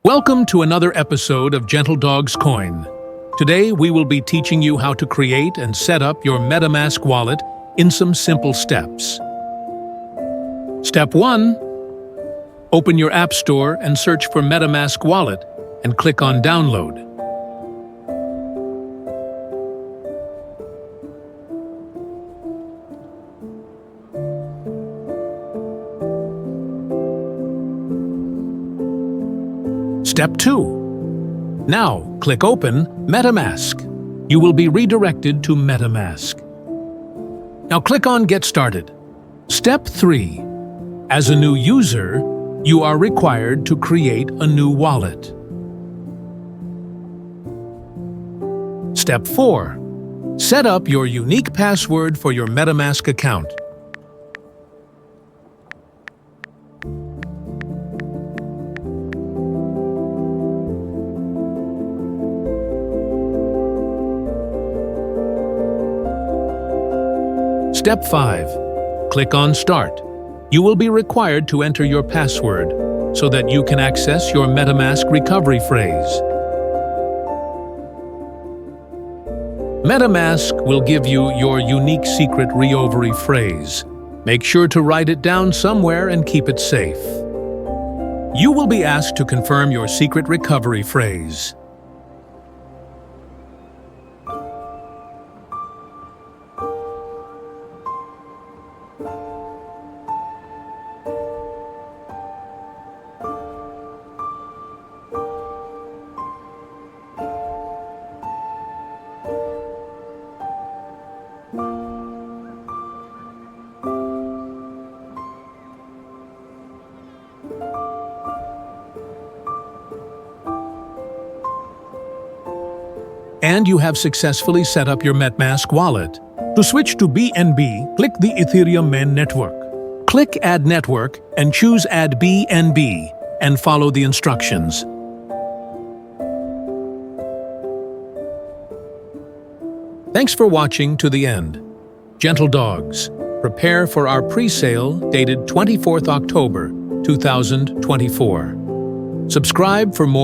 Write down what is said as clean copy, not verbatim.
Welcome to another episode of Gentle Dog's Coin. Today we will be teaching you how to create and set up your MetaMask wallet in some simple steps. Step 1. Open your App Store and search for MetaMask Wallet and click on Download. Step 2. Now, click Open MetaMask. You will be redirected to MetaMask. Now click on Get Started. Step 3. As a new user, you are required to create a new wallet. Step 4. Set up your unique password for your MetaMask account. Step 5. Click on Start. You will be required to enter your password so that you can access your MetaMask recovery phrase. MetaMask will give you your unique secret recovery phrase. Make sure to write it down somewhere and keep it safe. You will be asked to confirm your secret recovery phrase. And you have successfully set up your MetaMask wallet. To switch to BNB, click the Ethereum main network. Click Add Network and choose Add BNB and follow the instructions. Thanks for watching to the end. Gentle dogs, prepare for our pre-sale dated 24th October 2024. Subscribe for more